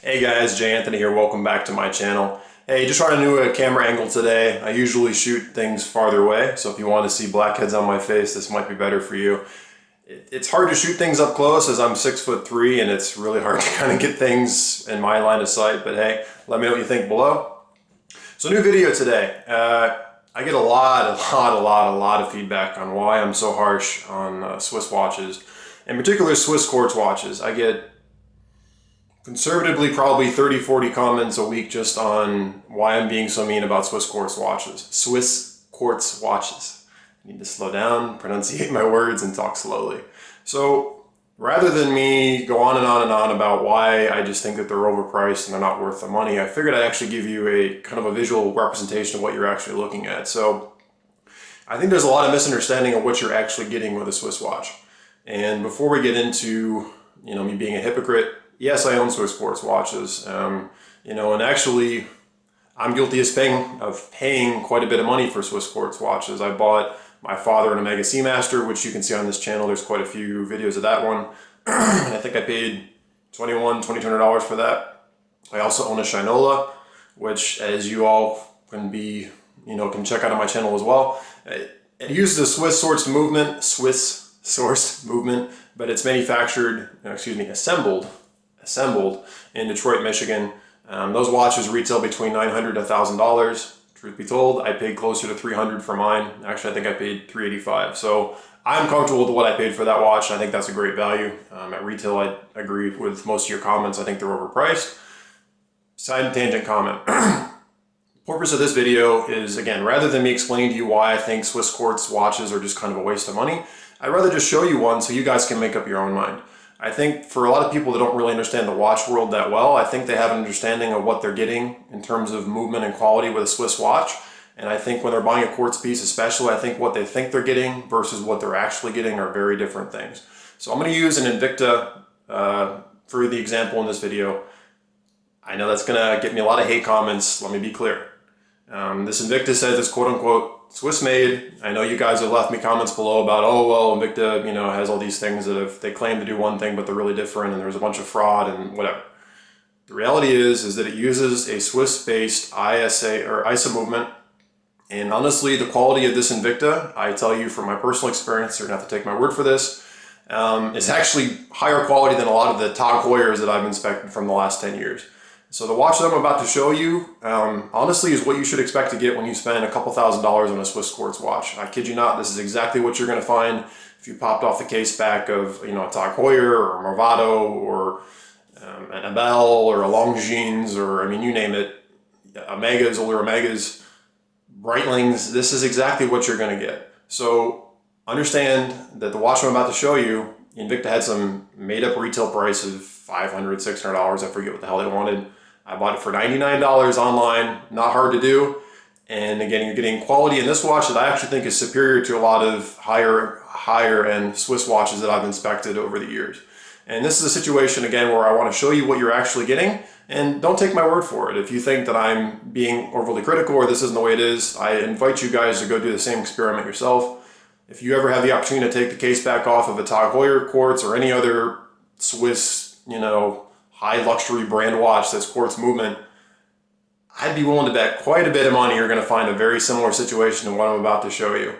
Hey guys, J.Anthony here. Welcome back to my channel. Hey, just trying a new camera angle today. I usually shoot things farther away, so if you want to see blackheads on my face, this might be better for you. It's hard to shoot things up close as I'm 6'3" and it's really hard to kind of get things in my line of sight, but hey, let me know what you think below. So new video today. I get a lot of feedback on why I'm so harsh on Swiss watches, in particular Swiss Quartz watches. I get conservatively probably 30-40 comments a week just on why I'm being so mean about Swiss Quartz watches. Swiss Quartz watches. I need to slow down, pronunciate my words, and talk slowly. So rather than me go on and on about why I just think that they're overpriced and they're not worth the money, I figured I'd actually give you a kind of a visual representation of what you're actually looking at. So I think there's a lot of misunderstanding of what you're actually getting with a Swiss watch. And before we get into, me being a hypocrite, yes, I own Swiss Quartz watches, and actually I'm guilty of paying quite a bit of money for Swiss Quartz watches. I bought my father an Omega Seamaster, which you can see on this channel. There's quite a few videos of that one. I think I paid $2,200 for that. I also own a Shinola, which, as you all can can check out on my channel as well. It uses a Swiss sourced movement, but it's assembled in Detroit, Michigan. Those watches retail between $900 to $1,000. Truth be told, I paid closer to $300 for mine. Actually, I think I paid $385. So I'm comfortable with what I paid for that watch. I think that's a great value. At retail, I agree with most of your comments. I think they're overpriced. Side tangent comment. The purpose of this video is, again, rather than me explaining to you why I think Swiss Quartz watches are just kind of a waste of money, I'd rather just show you one so you guys can make up your own mind. I think for a lot of people that don't really understand the watch world that well, I think they have an understanding of what they're getting in terms of movement and quality with a Swiss watch. And I think when they're buying a quartz piece especially, I think what they think they're getting versus what they're actually getting are very different things. So I'm going to use an Invicta for the example in this video. I know that's going to get me a lot of hate comments, let me be clear. This Invicta says it's quote-unquote Swiss made. I know you guys have left me comments below about, oh well, Invicta, has all these things that they claim to do one thing, but they're really different, and there's a bunch of fraud and whatever. The reality is that it uses a Swiss-based ISA movement, and honestly, the quality of this Invicta, I tell you from my personal experience, you're gonna have to take my word for this, is actually higher quality than a lot of the Tag Heuers that I've inspected from the last 10 years. So the watch that I'm about to show you, honestly, is what you should expect to get when you spend a couple $1,000s on a Swiss Quartz watch. I kid you not, this is exactly what you're going to find if you popped off the case back of, a Tag Heuer or a Movado or an Abel or a Longines or, you name it, Omegas, older Omegas, Breitlings. This is exactly what you're going to get. So understand that the watch I'm about to show you, Invicta had some made-up retail price of $500, $600. I forget what the hell they wanted. I bought it for $99 online, not hard to do. And again, you're getting quality in this watch that I actually think is superior to a lot of higher end Swiss watches that I've inspected over the years. And this is a situation, again, where I want to show you what you're actually getting, and don't take my word for it. If you think that I'm being overly critical or this isn't the way it is, I invite you guys to go do the same experiment yourself. If you ever have the opportunity to take the case back off of a Tag Heuer quartz or any other Swiss, high luxury brand watch that's quartz movement, I'd be willing to bet quite a bit of money you're going to find a very similar situation to what I'm about to show you.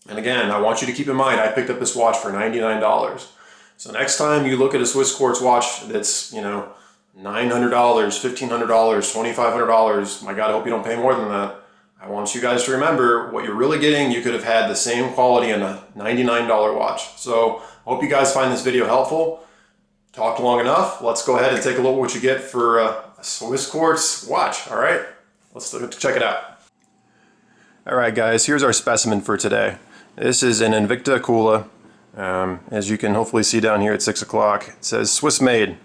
And again, I want you to keep in mind, I picked up this watch for $99. So next time you look at a Swiss Quartz watch that's, $900, $1,500, $2,500, my God, I hope you don't pay more than that. I want you guys to remember what you're really getting. You could have had the same quality in a $99 watch. So I hope you guys find this video helpful. Talked long enough. Let's go ahead and take a look at what you get for a Swiss Quartz watch. All right, let's check it out. All right, guys, here's our specimen for today. This is an Invicta Coola. As you can hopefully see down here at 6 o'clock, it says Swiss made.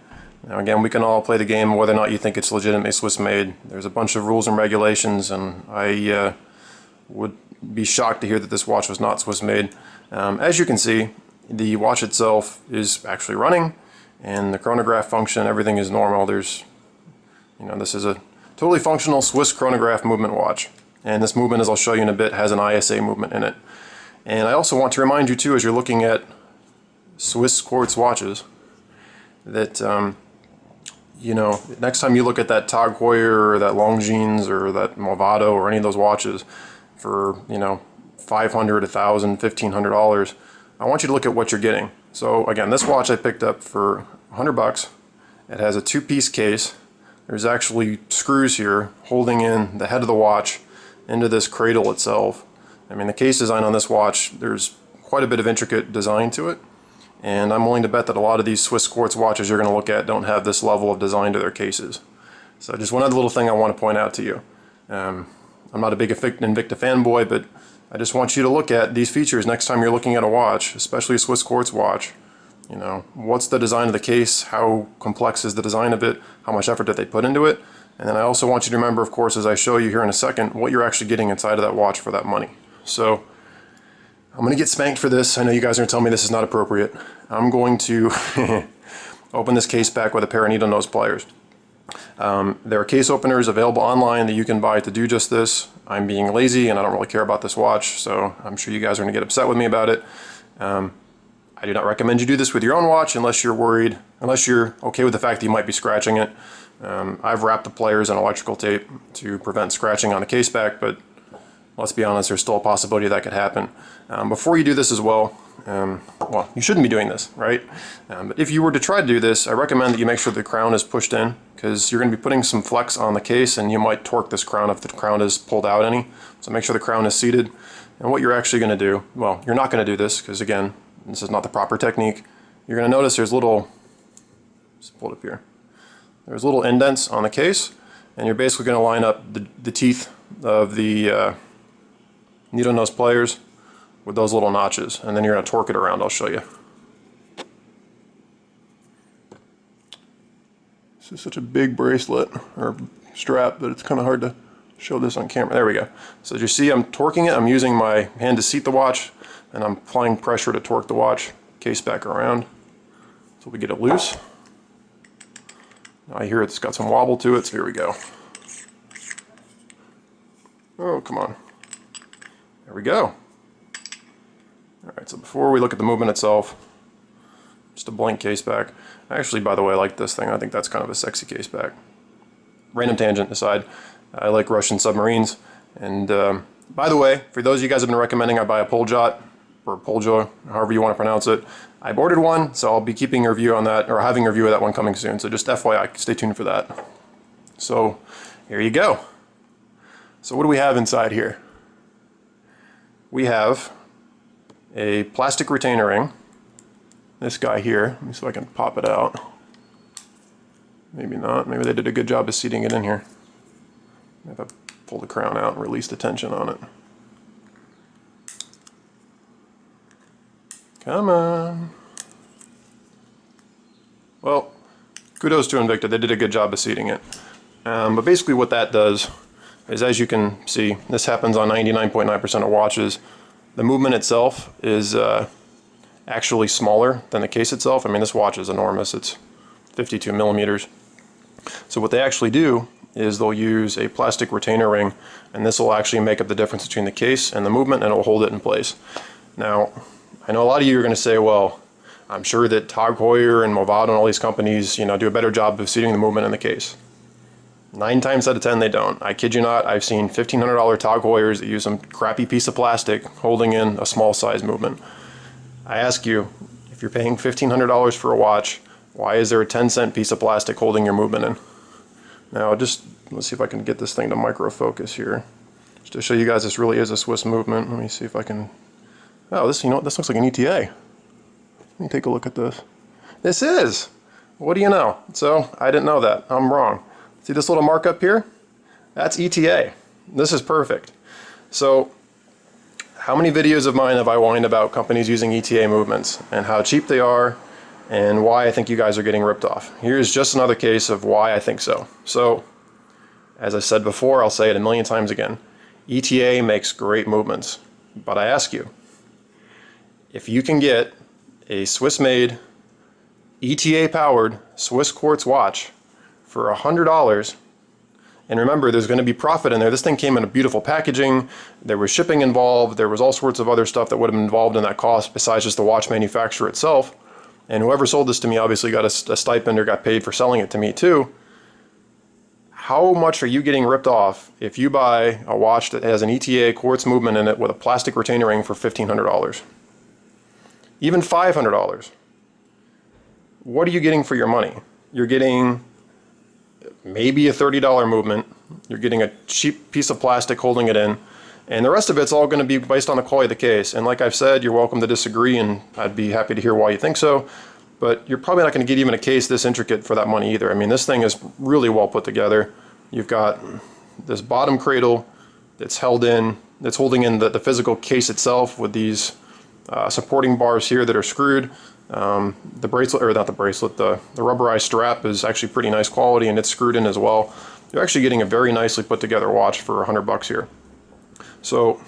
Now again, we can all play the game whether or not you think it's legitimately Swiss made. There's a bunch of rules and regulations, and I would be shocked to hear that this watch was not Swiss made. As you can see, the watch itself is actually running, and the chronograph function, everything is normal. There's, this is a totally functional Swiss chronograph movement watch. And this movement, as I'll show you in a bit, has an ISA movement in it. And I also want to remind you too, as you're looking at Swiss Quartz watches, that you know, next time you look at that Tag Heuer or that Longines or that Movado or any of those watches for, you know, $500, $1,000, $1,500, I want you to look at what you're getting. So again, this watch I picked up for $100. It has a two-piece case. There's actually screws here holding in the head of the watch into this cradle itself. I mean, the case design on this watch, there's quite a bit of intricate design to it, and I'm willing to bet that a lot of these Swiss Quartz watches you're going to look at don't have this level of design to their cases. So just one other little thing I want to point out to you. I'm not a big Invicta fanboy, but I just want you to look at these features next time you're looking at a watch, especially a Swiss Quartz watch. You know, what's the design of the case? How complex is the design of it? How much effort did they put into it? And then I also want you to remember, of course, as I show you here in a second, what you're actually getting inside of that watch for that money. So I'm going to get spanked for this. I know you guys are going to tell me this is not appropriate. I'm going to open this case back with a pair of needle nose pliers. There are case openers available online that you can buy to do just this. I'm being lazy and I don't really care about this watch, so I'm sure you guys are going to get upset with me about it. I do not recommend you do this with your own watch unless you're worried, unless you're okay with the fact that you might be scratching it. I've wrapped the pliers in electrical tape to prevent scratching on the case back, but let's be honest, there's still a possibility that could happen. Before you do this as well, well, you shouldn't be doing this, right? But if you were to try to do this, I recommend that you make sure the crown is pushed in, because you're going to be putting some flex on the case and you might torque this crown if the crown is pulled out any. So make sure the crown is seated. And what you're actually going to do, well, you're not going to do this because, again, this is not the proper technique. You're going to notice there's little, let's pull it up here. There's little indents on the case, and you're basically going to line up the teeth of the needle nose pliers with those little notches, and then you're going to torque it around. I'll show you. This is such a big bracelet or strap that it's kind of hard to show this on camera. There we go. So as you see, I'm torquing it. I'm using my hand to seat the watch, and I'm applying pressure to torque the watch case back around until we get it loose. Now I hear it's got some wobble to it, so here we go. Oh, come on. There we go. Alright, so before we look at the movement itself, just a blank case back. Actually, by the way, I like this thing. I think that's kind of a sexy case back. Random tangent aside, I like Russian submarines. And by the way, for those of you guys who have been recommending I buy a Poljot, or Poljo, however you want to pronounce it, I've ordered one, so I'll be keeping a review on that, or having a review of that one coming soon. So just FYI, stay tuned for that. So here you go. So what do we have inside here? We have a plastic retainer ring. This guy here, let me see if I can pop it out. Maybe not, maybe they did a good job of seating it in here. If I pull the crown out and release the tension on it. Come on. Well, kudos to Invicta, they did a good job of seating it. But basically what that does is, as you can see, this happens on 99.9% of watches. The movement itself is actually smaller than the case itself. I mean, this watch is enormous. It's 52 millimeters. So what they actually do is they'll use a plastic retainer ring, and this will actually make up the difference between the case and the movement, and it will hold it in place. Now, I know a lot of you are going to say, well, I'm sure that Tag Heuer and Movado and all these companies, you know, do a better job of seating the movement in the case. 9 times out of 10 they don't. I kid you not, I've seen $1,500 Tag Heuers that use some crappy piece of plastic holding in a small size movement. I ask you, if you're paying $1,500 for a watch, why is there a 10-cent piece of plastic holding your movement in? Now just, let's see if I can get this thing to micro focus here. Just to show you guys this really is a Swiss movement. Let me see if I can, oh, this, you know what, this looks like an ETA. Let me take a look at this. This is! What do you know? So, I didn't know that. I'm wrong. See this little mark up here? That's ETA. This is perfect. So, how many videos of mine have I whined about companies using ETA movements and how cheap they are and why I think you guys are getting ripped off? Here's just another case of why I think so. So, as I said before, I'll say it a million times again. ETA makes great movements. But I ask you, if you can get a Swiss-made, ETA-powered Swiss Quartz watch for $100, and remember, there's going to be profit in there. This thing came in a beautiful packaging. There was shipping involved. There was all sorts of other stuff that would have been involved in that cost besides just the watch manufacturer itself. and whoever sold this to me obviously got a stipend or got paid for selling it to me too. How much are you getting ripped off if you buy a watch that has an ETA quartz movement in it with a plastic retainer ring for $1,500? Even $500? What are you getting for your money? You're getting maybe a $30 movement. You're getting a cheap piece of plastic holding it in, and the rest of it's all going to be based on the quality of the case. And like I've said, you're welcome to disagree, and I'd be happy to hear why you think so. But you're probably not going to get even a case this intricate for that money either. I mean, this thing is really well put together. You've got this bottom cradle that's held in, that's holding in the physical case itself with these supporting bars here that are screwed. The bracelet, or not the bracelet, the rubberized strap is actually pretty nice quality, and it's screwed in as well. You're actually getting a very nicely put together watch for $100 here. So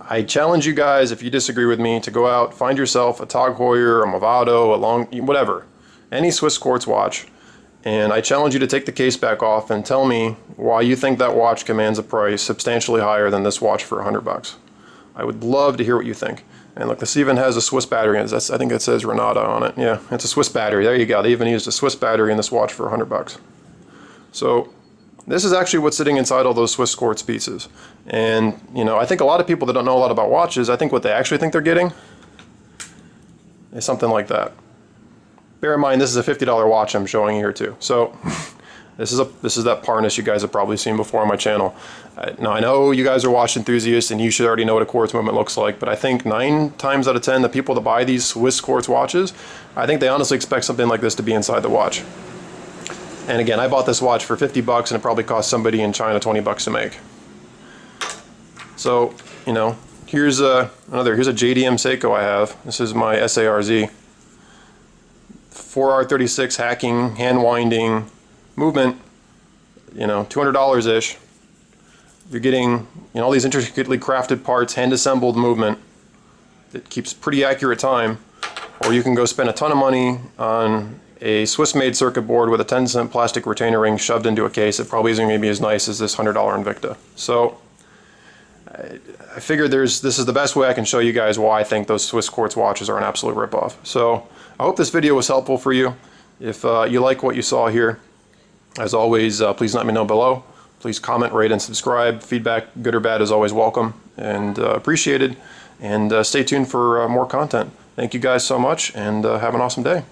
I challenge you guys, if you disagree with me, to go out, find yourself a Tag Heuer, a Movado, whatever, any Swiss quartz watch, and I challenge you to take the case back off and tell me why you think that watch commands a price substantially higher than this watch for $100. I would love to hear what you think. And look, this even has a Swiss battery. I think it says Renata on it. Yeah, it's a Swiss battery. There you go. They even used a Swiss battery in this watch for $100. So this is actually what's sitting inside all those Swiss quartz pieces. And, you know, I think a lot of people that don't know a lot about watches, I think what they actually think they're getting is something like that. Bear in mind, this is a $50 watch I'm showing you here too. So this is that Parnas you guys have probably seen before on my channel. Now I know you guys are watch enthusiasts and you should already know what a quartz movement looks like, but I think 9 times out of 10 the people that buy these Swiss quartz watches, I think they honestly expect something like this to be inside the watch. And again, I bought this watch for $50 and it probably cost somebody in China $20 to make. So, you know, here's a JDM Seiko I have. This is my SARZ. 4R36 hacking, hand winding movement, you know, $200-ish. You're getting, you know, all these intricately crafted parts, hand assembled movement that keeps pretty accurate time. Or you can go spend a ton of money on a Swiss-made circuit board with a 10-cent plastic retainer ring shoved into a case. It probably isn't going to be as nice as this $100 Invicta. So I figured this is the best way I can show you guys why I think those Swiss quartz watches are an absolute ripoff. So I hope this video was helpful for you. If you like what you saw here, as always, please let me know below. Please comment, rate, and subscribe. Feedback, good or bad, is always welcome and appreciated. And stay tuned for more content. Thank you guys so much, and have an awesome day.